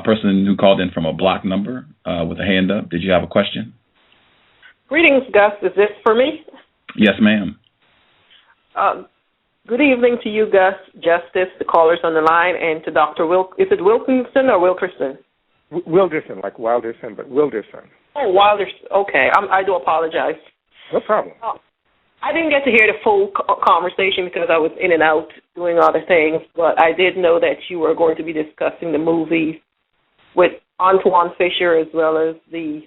person who called in from a block number with a hand up. Did you have a question? Greetings, Gus. Is this for me? Yes, ma'am. Good evening to you, Gus, Justice, the callers on the line, and to Dr. Is it Wilkinson or Wilkerson? Wilderson, like Wilderson, but Wilderson. Oh, Wilderson. Okay, I do apologize. No problem. I didn't get to hear the full conversation because I was in and out doing other things, but I did know that you were going to be discussing the movie with Antoine Fisher as well as the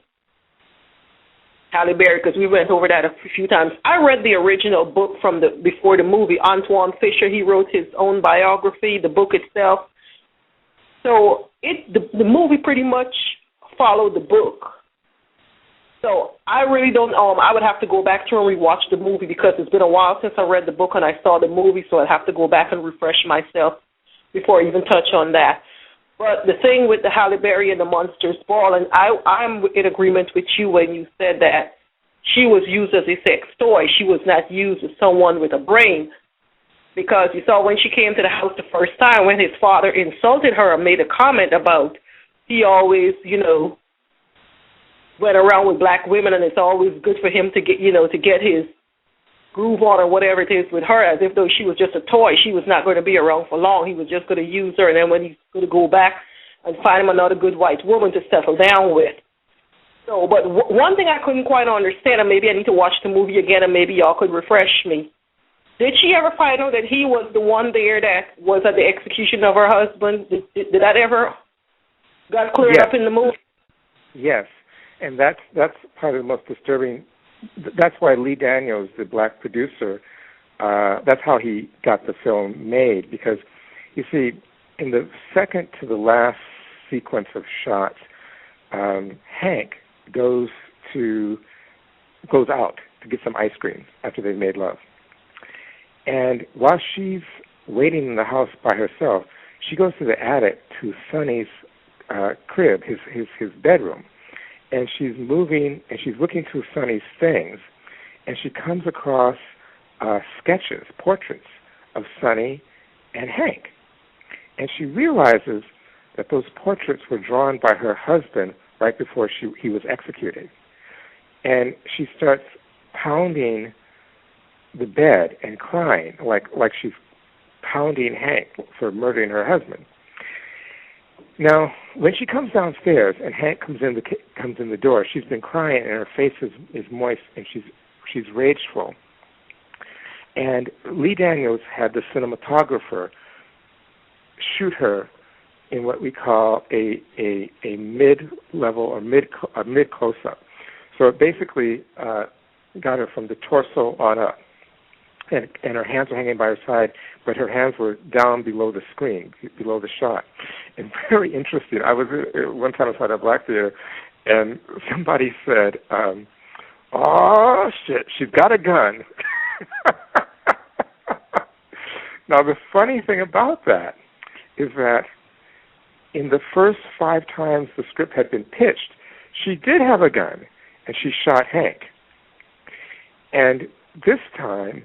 Halle Berry, because we went over that a few times. I read the original book from before the movie. Antoine Fisher, he wrote his own biography, the book itself. So the movie pretty much followed the book. So I really don't know. I would have to go back to and rewatch the movie because it's been a while since I read the book and I saw the movie, so I'd have to go back and refresh myself before I even touch on that. But the thing with the Halle Berry and the Monsters Ball, and I'm in agreement with you when you said that she was used as a sex toy. She was not used as someone with a brain, because you saw when she came to the house the first time, when his father insulted her and made a comment about he always, went around with black women and it's always good for him to get his groove on or whatever it is with her, as if though she was just a toy. She was not going to be around for long. He was just going to use her, and then when he's going to go back and find him another good white woman to settle down with. So, but one thing I couldn't quite understand, and maybe I need to watch the movie again, and maybe y'all could refresh me. Did she ever find out that he was the one there that was at the execution of her husband? Did that ever got cleared up in the movie? Yes, and that's part of the most disturbing. That's why Lee Daniels, the black producer, that's how he got the film made. Because, you see, in the second to the last sequence of shots, Hank goes out to get some ice cream after they've made love. And while she's waiting in the house by herself, she goes to the attic to Sonny's crib, his bedroom. And she's moving, and she's looking through Sonny's things, and she comes across sketches, portraits of Sonny and Hank. And she realizes that those portraits were drawn by her husband right before he was executed. And she starts pounding the bed and crying like she's pounding Hank for murdering her husband. Now, when she comes downstairs and Hank comes in the door, she's been crying and her face is moist and she's rageful. And Lee Daniels had the cinematographer shoot her in what we call a mid-level or mid close-up. So it basically got her from the torso on up. And her hands were hanging by her side, but her hands were down below the screen, below the shot. And very interesting. One time I saw it at Black Theater, and somebody said, "Oh shit, she's got a gun." Now the funny thing about that is that in the first 5 times the script had been pitched, she did have a gun, and she shot Hank. And this time,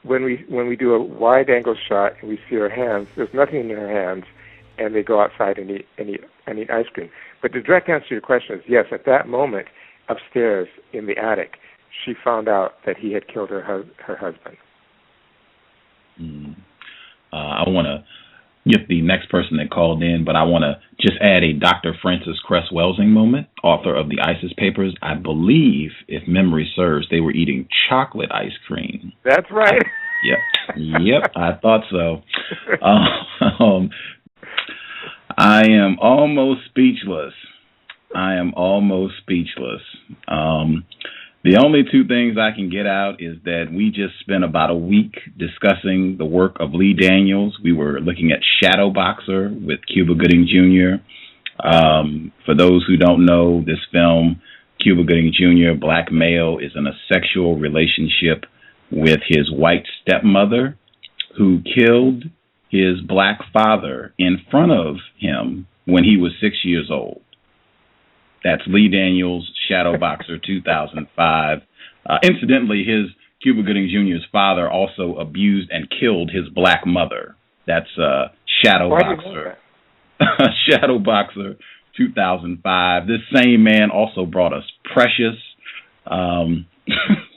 when we do a wide-angle shot and we see her hands, there's nothing in her hands, and they go outside and eat ice cream. But the direct answer to your question is yes, at that moment, upstairs in the attic, she found out that he had killed her husband. I want to get the next person that called in, but I want to just add a Dr. Francis Cress Welsing moment, author of the ISIS Papers. I believe, if memory serves, they were eating chocolate ice cream. That's right. Yep, I thought so. I am almost speechless. The only 2 things I can get out is that we just spent about a week discussing the work of Lee Daniels. We were looking at Shadow Boxer with Cuba Gooding Jr. For those who don't know this film, Cuba Gooding Jr., black male, is in a sexual relationship with his white stepmother who killed his black father in front of him when he was 6 years old. That's Lee Daniels, Shadow Boxer, 2005. Incidentally, his Cuba Gooding Jr.'s father also abused and killed his black mother. That's Shadow Boxer. Shadowboxer 2005. This same man also brought us Precious.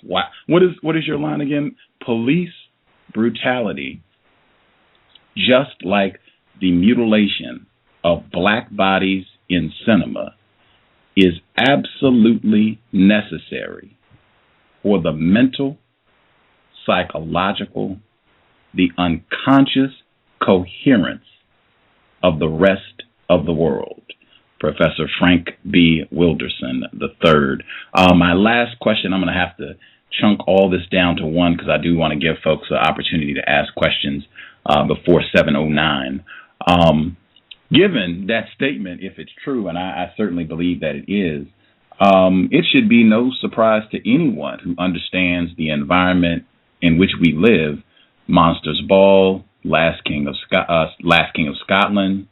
What is your line again? Police brutality, just like the mutilation of black bodies in cinema, is absolutely necessary for the mental, psychological, the unconscious coherence of the rest of the world. Professor Frank B. Wilderson III. My last question, I'm going to have to chunk all this down to one because I do want to give folks an opportunity to ask questions before 7:09. Given that statement, if it's true, and I certainly believe that it is, it should be no surprise to anyone who understands the environment in which we live. Monsters Ball, Last King of Scotland,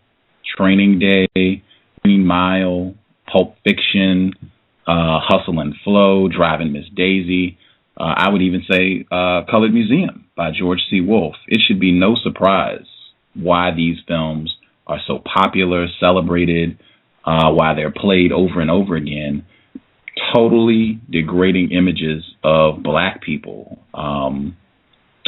Training Day, Green Mile, Pulp Fiction, Hustle and Flow, Driving Miss Daisy. I would even say Colored Museum by George C. Wolfe. It should be no surprise why these films are so popular, celebrated, why they're played over and over again. Totally degrading images of black people.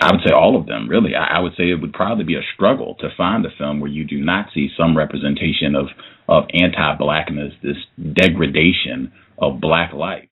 I would say all of them, really. I would say it would probably be a struggle to find a film where you do not see some representation of anti-blackness, this degradation of black life.